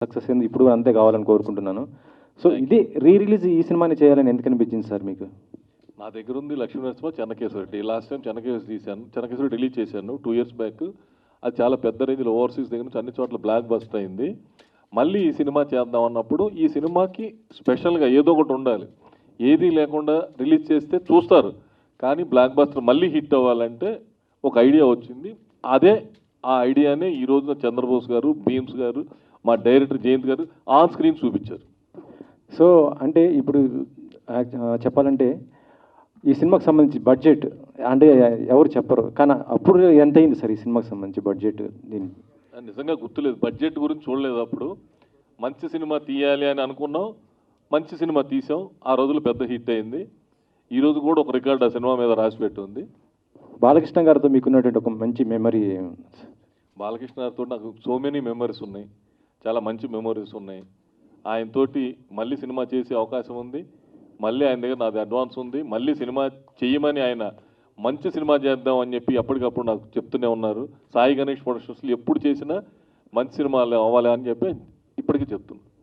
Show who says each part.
Speaker 1: Success అయింది, ఇప్పుడు అంతే కావాలని కోరుకుంటున్నాను. సో ఇది రిలీజ్ ఈ సినిమాని చేయాలని ఎందుకు అనిపించింది సార్ మీకు?
Speaker 2: నా దగ్గర ఉంది లక్ష్మీ నరసింహ చెన్నకేశ్వరి. లాస్ట్ టైం చెన్నకేశ్వరి తీశాను, చెన్నకేశ్వరి రిలీజ్ చేశాను 2 years బ్యాక్. అది చాలా పెద్ద రేంజ్లో ఓవర్సీస్ దగ్గర నుంచి అన్ని చోట్ల బ్లాక్ బస్టర్ అయింది. మళ్ళీ ఈ సినిమా చేద్దాం అన్నప్పుడు ఈ సినిమాకి స్పెషల్గా ఏదో ఒకటి ఉండాలి. ఏది లేకుండా రిలీజ్ చేస్తే చూస్తారు, కానీ బ్లాక్ బస్టర్ మళ్ళీ హిట్ అవ్వాలంటే ఒక ఐడియా వచ్చింది. అదే ఆ ఐడియానే ఈ రోజున చంద్రబోస్ గారు, భీమ్స్ గారు, మా డైరెక్టర్ జయంత్ గారు ఆన్ స్క్రీన్ చూపించారు.
Speaker 1: సో అంటే ఇప్పుడు చెప్పాలంటే ఈ సినిమాకి సంబంధించి బడ్జెట్ అంటే ఎవరు చెప్పరు, కానీ అప్పుడు ఎంత అయింది సార్ ఈ సినిమాకి సంబంధించి బడ్జెట్? దీనికి
Speaker 2: నిజంగా గుర్తులేదు, బడ్జెట్ గురించి చూడలేదు. అప్పుడు మంచి సినిమా తీయాలి అని అనుకున్నాం, మంచి సినిమా తీసాం. ఆ రోజులు పెద్ద హిట్ అయింది. ఈరోజు కూడా ఒక రికార్డ్ ఆ సినిమా మీద రాసిపెట్టి ఉంది.
Speaker 1: బాలకృష్ణ గారితో మీకున్నటువంటి ఒక మంచి మెమరీ?
Speaker 2: బాలకృష్ణ గారితో నాకు సో మెనీ మెమరీస్ ఉన్నాయి, చాలా మంచి మెమరీస్ ఉన్నాయి. ఆయనతోటి మళ్ళీ సినిమా చేసే అవకాశం ఉంది. మళ్ళీ ఆయన దగ్గర నాది అడ్వాన్స్ ఉంది. మళ్ళీ సినిమా చేయమని ఆయన మంచి సినిమా చేద్దాం అని చెప్పి అప్పటికప్పుడు నాకు చెప్తూనే ఉన్నారు. సాయి గణేష్ ప్రొడక్షన్స్లో ఎప్పుడు చేసినా మంచి సినిమాలు అవ్వాలి అని చెప్పి ఇప్పటికీ చెప్తున్నాను.